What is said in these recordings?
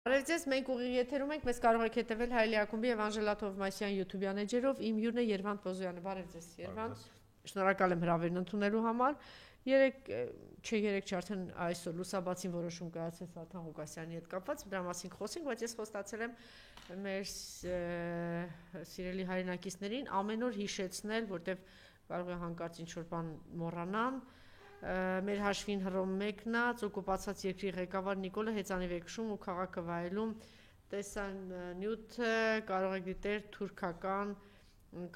Բարև մենք ուղիղ եթերում ենք, մեզ կարող եք հետևել Հայելի ակումբի եւ Անժելա Թովմասյան YouTube-յան էջերով, իմ հյուրն է Երվանդ Պոզոյանը, բարև ձեզ Երվանդ, շնորհակալ եմ հրավերն ընդունելու համար, երեք արդեն այսօր լուսաբացին որոշում կայացվեց Վարդան Ղուկասյանի հետ կապված, դրա մասին խոսենք, բայց ես խոստացել եմ մեր սիրելի հայրենակիցներին ամեն օր հիշեցնել, որտեվ կարող է հանկարծ ինչ-որ բան մոռանան, մեր հաշվին հռոմ մեկնած օկուպացած երկրի ղեկավար Նիկոլը հեծանիվեկշում ու քաղաքը վայելում տեսանյութը կարող եք դիտել թուրքական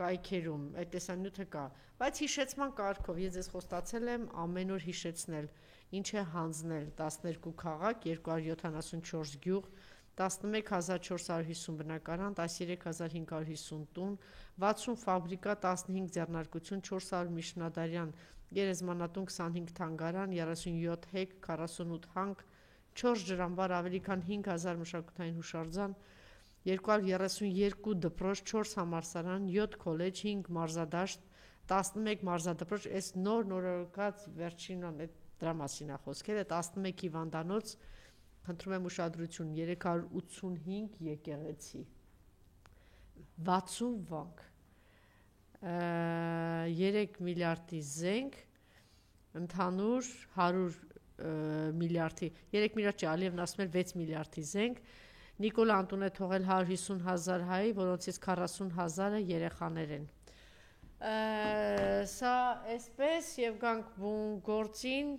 կայքերում, այդ տեսանյութը կա, բայց հիշեցման կարգով ես ձեզ խոստացել եմ ամեն օր հիշեցնել, ինչ է հանձնել 12 քաղաք, 274 գյուղ, 11450 բնակարան, 13550 տուն, 60 ֆաբրիկա, 15 ձեռնարկություն, 400 միջնադարյան գերեզմանատուն, 25 թանգարան, 37 հեկ, 48 հանք, 4 ջրամբար, ավելի քան 5000 մշակութային հուշարձան, 232 դպրոց, 4 համալսարան, 7 քոլեջ, 5 մարզադաշտ, 11 մարզադպրոց, այս նորոգած վերջին դրա մասին է խոսքերը, 11 հիվանդանոց, խնդրում եմ ուշադրություն, 385 եկեղեցի, 60 վանք, 3 միլիարդի զենք, ընդհանուր 100 միլիարդի, 3 միլիարդ չի, Ալիևն ասում էր 6 միլիարդի զենք, Նիկոլը անտուն է թողել 150 հազար հայ, որոնցից 40 հազարը երեխաներ են։ Սա այսպես և գանք բուն գործին,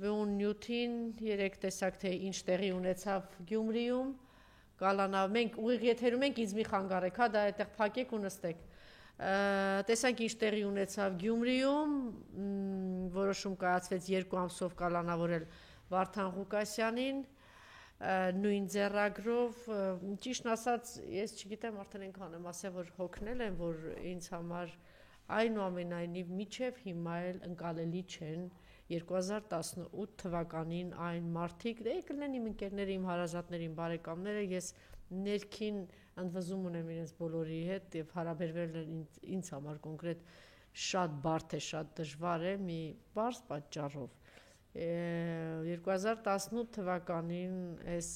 բուն նյութին, երեք տեսակ թե ինչ տեղի ունեցավ Գյումրիում, կալանավ, մենք ուղիղ եթերում ենք, ինձ մի խանգարեք, դա այդտեղ փակեք ու նստեք։ Տեսանք ինչ տեղի ունեցավ Գյումրիում, որոշում կայացվեց 2 ամսով կալանավորել Վարդան Ղուկասյանին, նույն ձեռագրով, ճիշտն ասած, ես չգիտեմ արդեն այնքան եմ ասել, որ հոգնել եմ, որ ինձ համար այնուամենայնիվ մինչև հիմա էլ ընկալելի չեն 2018 թվականին այն մարդիկ, դե կլինեն իմ ընկերները, իմ հարազատները, իմ բարեկամները, ես ներքին ընդվզում ունեմ իրենց բոլորի հետ և հարաբերվելն ինձ համար կոնկրետ շատ բարդ է, շատ դժվար է մի պարզ պատճառով։ 2018 թվականին այս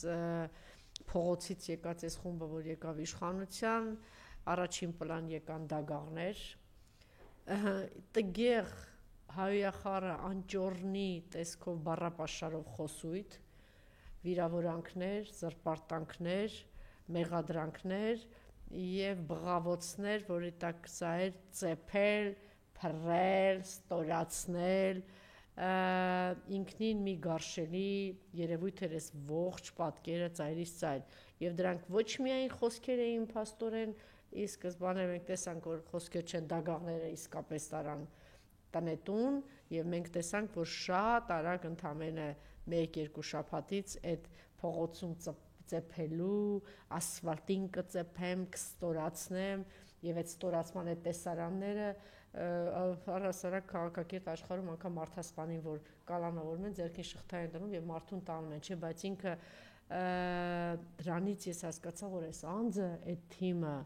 փողոցից եկած այս խումբը, որ եկավ իշխանության, առաջին պլան եկան դագաղներ, տգեղ հայախառը անճոռնի տեսքով բառապաշարով խոսույթ, վիրավորանքներ, զրպարտանքներ, մեղադրանքներ և բղավոցներ, որի տակ սա էր ծեփել, փռել, ստորացնել, ինքնին մի գարշելի երևույթ էր այս ողջ պատկերը ծայրից ծայր և դրանք ոչ միայն խոսքեր էին փաստորեն, ի սկզբանե մենք տեսանք, որ խոսքեր չեն, դագաղները իսկապես տարան տնետուն և մենք տեսանք, որ շատ արագ ընդամենը 1-2 շաբաթից այդ փողոցում ծեփելու, ասֆալտին կծեփեմ, կստորացնեմ և այդ ստորացման այդ տեսարանները առհասարակ քաղաքակիրթ աշխարհում անգամ մարդասպանին, որ կալանավորում են, ձեռքին շղթա են դնում և մարդուն տանում են, չէ, բայց ինքը դրանից ես հասկացա, որ այս անձը, այդ թիմը,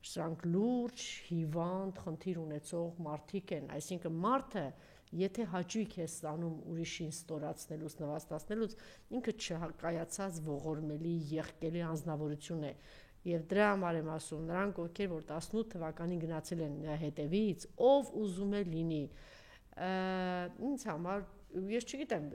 սրանք լուրջ, հիվանդ, խնդիր ունեցող մարդիկ են, այսինքն մարդը, եթե հաճույք է ստանում ուրիշին ստորացնելուց, նվաստացնելուց, ինքը չկայացած ողորմելի, եղկելի անձնավորություն է և դրա համար եմ ասում, նրանք ովքեր, որ 18 թվականին գնացել են նրա հետևից, ով ուզում է լինի, ինձ համար, ես չգիտեմ,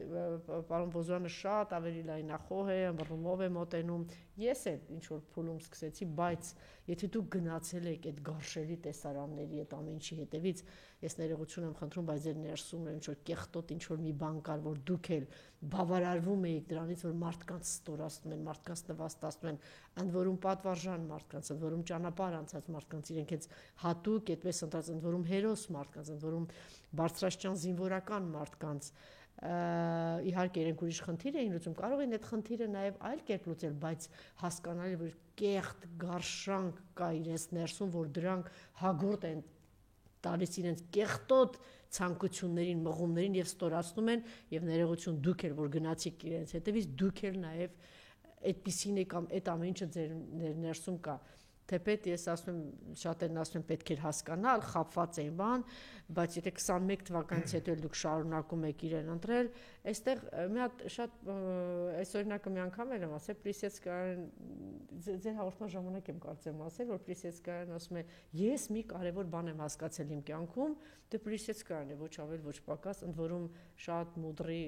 պարոն Պոզոյանը շատ ավելի լայնախոհ է, ըմբռնումով է մոտենում, ես էլ ինչ-որ փուլում սկսեցի, բայց եթե դուք գնացել եք այդ գարշելի տեսարանների, այդ ամեն ինչի հետևից, ես ներողություն եմ խնդրում, բայց ձեր ներսում ինչ-որ կեղտոտ ինչ-որ մի բան կար, որ դուք էլ բավարարվում էիք դրանից, որ մարդկանց ստորացնում են, մարդկանց նվաստացնում են, ընդ որում պատվարժան մարդկանց, ընդ որում ճանապարհ անցած մարդկանց, իրենք հենց հատուկ այդպես ընտրած, ընդ որում հերոս մարդկանց, ընդ որում բարձրաստիճան զինվորական մարդկանց, իհարկե իրենք ուրիշ խնդիր էին լուծում, կարող են այդ խնդիրը նաև այլ կերպ լուծել, բայց հասկանալի որ կեղտ գարշանք կա իրենց ներսում, որ դրանք հագորտ են տալիս իրենց կեղտոտ ցանկություններին, մղումներին եւ ստորացնում են եւ ներողություն դուք էլ որ գնացիք իրենց հետևից, դուք էլ նաև այդպիսին եք այդ ամեն ինչը ձեր ներսում կա թեպետ ես ասում եմ շատերն ասում են պետք է հասկանալ, խաբված էին բան, բայց եթե 21 թվականից հետո դուք շարունակում եք իրեն ընտրել, այստեղ մի հատ շատ այս օրինակը մի անգամ եմ ասել Պլիսեցկայան ձեր հաղորդման ժամանակ եմ կարծեմ ասել որ Պլիսեցկայան ասում է ես մի կարևոր բան եմ հասկացել իմ կյանքում դե Պլիսեցկայան է ոչ ավել ոչ պակաս ընդ որում շատ մուդրի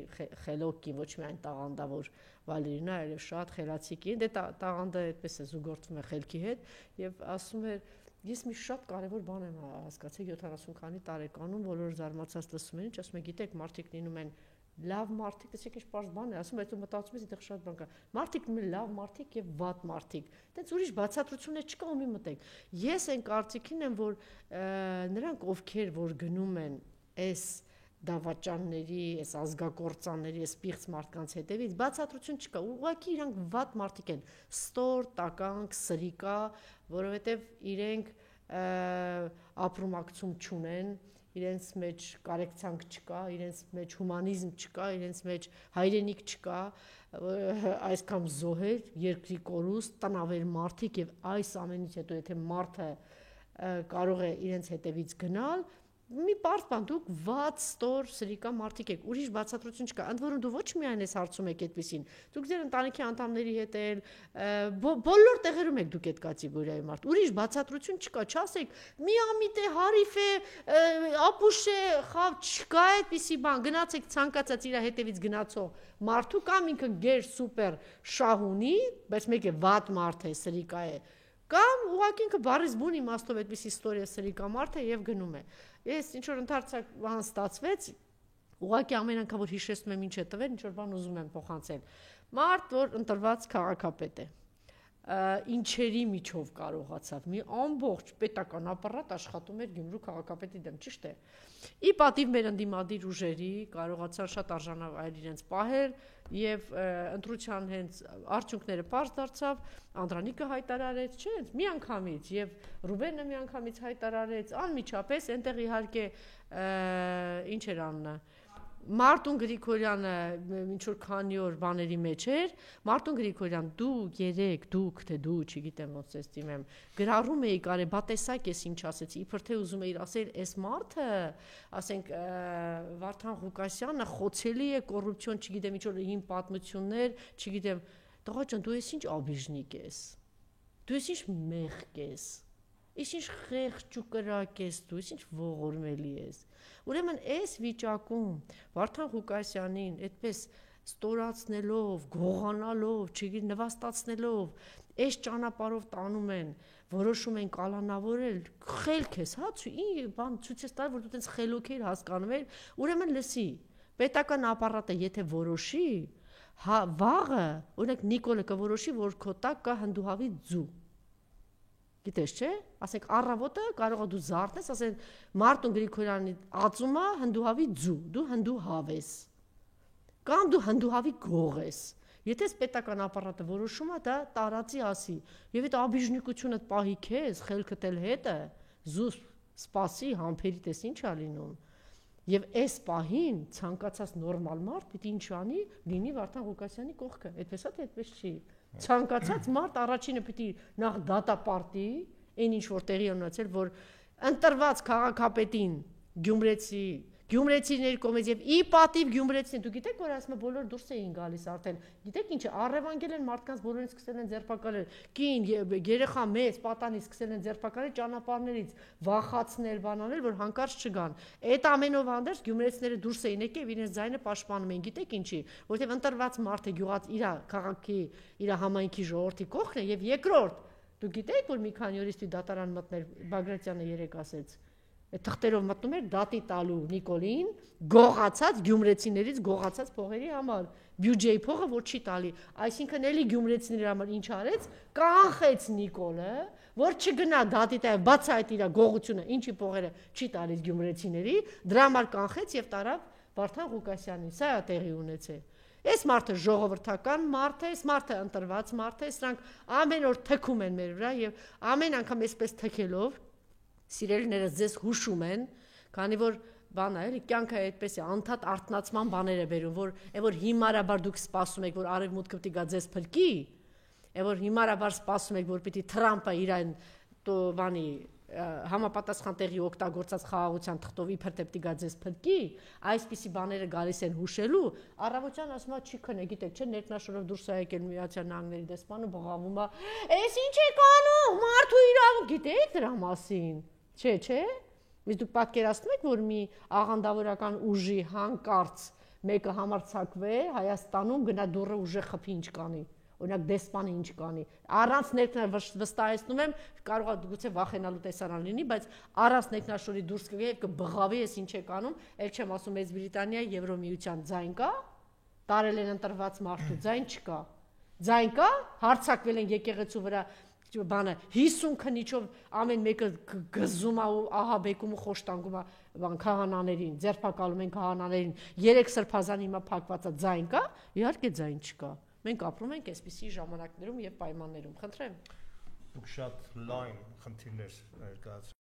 խելոքի ոչ միայն տաղանդավոր Վալերինա այլև շատ խելացի կին դե տաղանդը այդպես է զուգորդվում է խելքի հետ եւ ասում է ես մի շատ կարևոր բան եմ հասկացել 70 քանի տարեկանում բոլորը զարմացած լսում են ինչ ասում են գիտեք մարդիկ լինում են լավ մարդիկ, տեսեք ինչ պարզ բան է, ասում եմ, մտածում ես այդտեղ շատ բան կա։ Մարդիկ ունեն լավ մարդիկ եւ վատ մարդիկ։ Դենց ուրիշ բացատրություններ չկա ու մի մտեք։ Ես այն կարծիքին եմ, որ նրանք ովքեր որ գնում են այս դավաճանների, այս ազգակործանների, այս պիղծ մարդկանց հետևից, բացատրություն չկա։ Ուղղակի իրանք վատ մարդիկ են։ Ստոր, տականք, սրիկա, որովհետեւ իրենք ապրումակցում չունեն իրենց մեջ կարեկցանք չկա, իրենց մեջ հումանիզմ չկա, իրենց մեջ հայրենիք չկա, այսքան զոհեր, երկրի կորուստ, տնավեր մարդիկ եւ այս ամենից հետո եթե մարդը կարող է իրենց հետևից գնալ, մի պարզ բան դուք վատ ստոր սրիկա մարդիկ եք, ուրիշ բացատրություն չկա, ընդ որում դու ոչ միայն ես հարցում եք այդպեսին, դուք ձեր ընտանիքի անդամների հետ էլ բոլոր տեղերում եք դուք այդ կատեգորիայի մարդ, ուրիշ բացատրություն չկա, չասեք մի ամիտ է, հարիվ է, ապուշ է, խավ չկա այդպիսի բան, գնացեք ցանկացած իր հետևից գնացող մարդու կամ ինքը գեր սուպեր շահ ունի, բայց մեկ է վատ մարդ է, սրիկա է, կամ ուղղակի ինքը բառից բուն իմաստով այդպիսի իստորիա սրիկա մարդ է եւ գնում է։ Ես ինչ որ ընդարձակ բան ստացվեց, ուղղակի ամեն անգամ որ հիշեցնում եմ ինչ է տվել, ինչ որ բան ուզում եմ փոխանցել։ Մարդ, որ ընտրված քաղաքապետ է, ինչերի միջով կարողացավ մի ամբողջ պետական ապարատ աշխատում էր Գյումրու քաղաքապետի դեմ, ճիշտ է։ Ի պատիվ մեր ընդդիմադիր ուժերի կարողացան շատ արժանավայել իրենց պահել եւ ընտրության հենց արդյունքները պարզ դարձավ, Անդրանիկը հայտարարեց, չէ՞, մի անգամից եւ Ռուբենը մի անգամից հայտարարեց, անմիջապես այնտեղ իհարկե ինչ էր անունը Մարտուն Գրիգորյանը ինչ որ քանի օր բաների մեջ էր, Մարտուն Գրիգորյան դուք թե դու, չգիտեմ ոնց ես դիմեմ, գրառում էի կարե բա տեսակ ես ինչ ասեցի, իբր թե ուզում էիր ասել, այս մարդը, ասենք Վարդան Ղուկասյանը խոցելի է կոռուպցիոն, չգիտեմ ինչ որ հին պատմություններ, չգիտեմ, տղա ջան, դու ես ինչ աբիժնիկ ես։ Դու ես ինչ մեղք ես։ Ես ինչ խեղճ ու կրակ ես դու, ես ինչ ողորմելի ես։ Ուրեմն այս վիճակում Վարդան Ղուկասյանին այդպես ստորացնելով, գողանալով, չգիտեմ, նվաստացնելով, այս ճանապարհով տանում են, որոշում են կալանավորել, խելք ես, հա, բան ցույց ես տալ, որ դու տենց խելոք ես հասկանում ես, ուրեմն լսի, պետական ապարատը եթե որոշի, հա, վաղը, օրինակ Նիկոլը կորոշի, որ քո տակ կա հնդուհավի ձու։ Գիտես չէ, ասենք առավոտը կարող դու զարթես, ասեն Մարտուն Գրիգորյանի ածումա հնդուհավի ձու, դու հնդուհավ ես։ Կամ դու հնդուհավի գող ես։ Եթե պետական ապարատը որոշում է, դա տարածի ասի։ Եվ այդ աբիժնիկությունը պահի քեզ, խելքդ էլ հետը, զուս սպասի համբերի տես ինչ է լինում։ Եվ այս պահին ցանկացած նորմալ մարդ պիտի ինչ անի, լինի Վարդան Ղուկասյանի կողքը։ Այդպես է, թե այդպես չի։ Ցանկացած մարդ առաջինը պիտի նախ դատապարտի, այն ինչ որ տեղի ունեցել, որ ընտրված քաղաքապետին գյումրեցիների կողմից եւ ի պատիվ գյումրեցին, դու գիտեք որ ասում բոլոր դուրս էին գալիս արդեն, գիտեք ինչ է, առևանգել են մարդկանց բոլորին սկսել են ձերբակալել, կին, երեխա մեծ, պատանի սկսել են ձերբակալել ճանապարհներից, վախացնել, բանանել, որ հանկարծ չգան։ Այդ ամենով հանդերձ գյումրեցիները դուրս էին եկել, իրենց ձայնը պաշտպանում էին, գիտեք ինչի, որովհետեւ ընտրված մարդը գյուղած իր քաղաքի, իր համայնքի ժողովրդի կողքն է եւ երկրորդ, դու գիտեք որ մի քանի օրից դատարան մտներ Բագրատյանը երեք ասեց Այդ թղթերով մտնում էր դատի տալու Նիկոլին գողացած գյումրեցիներից գողացած փողերի համար բյուջեի փողը որ չի տալի այսինքն էլի գյումրեցիների համար ինչ արեց կանխեց Նիկոլը որ չգնա դատի տա բաց այդ իր գողությունը ինչի փողերը չի տալիս գյումրեցիների դրա համար կանխեց եւ տարավ Վարդան Ղուկասյանին սա է տեղի ունեցել Այս մարդը ժողովրդական մարդ է, այս մարդը ընտրված մարդ է, սրանք ամեն օր թքում են մեր վրա եւ ամեն անգամ այսպես թքելով Սիրելիներս ձեզ հուշում են, քանի որ բանը էլի կյանքը այդպես է, անդադ արթնացման բաներ է բերում, որ հիմարաբար դուք սպասում եք, որ արևմուտքը պիտի գա ձեզ փրկի, որ հիմարաբար սպասում եք, որ պիտի Թրամփը իրեն բանի համապատասխան տեղի օգտագործած խաղաղության թղթով իբր թե պիտի գա ձեզ փրկի, այսպիսի բաները գալիս են հուշելու, առավոտյան ասում է չի քնե, գիտեք, չէ, ներքնաշորով դուրս է եկել Միացյալ Նահանգների դեսպանը բղավում է, «Էս ինչ եք անում, մարդու իրավունք», գիտեք դրա մասին, չէ։ Իսկ դուք պատկերացնում եք, որ մի աղանդավորական ուժի հանկարծ մեկը համարձակվե Հայաստանում գնա դուռը ուժեղ խփի ինչ կանի, օրինակ դեսպանը ինչ կանի, առանց վստահեցնում եմ, կարող է գուցե վախենալու տեսարան լինի, բայց առանց ներքնաշորի դուրս կգա եւ կբղավի, ես ինչ եք անում, ել չեմ ասում Մեծ Բրիտանիայի Եվրոմիության ձայն կա, տարել են ընտրված մարդու ձայն չկա, ձայն կա, հարձակվել են եկեղեցու վրա բանը 50 քնիչով ամեն մեկը գզում է ու ահա բեկում ու խոշտանգում է բան քահանաներին, ձերբակալում են քահանաներին, 3 սրբազան հիմա փակված է, ձայն կա, իհարկե ձայն չկա։ Մենք ապրում ենք այսպիսի ժամանակներում եւ պայմաններում, խնդրեմ։ Դուք շատ լայն խնդիրներ ներկայացրեցիք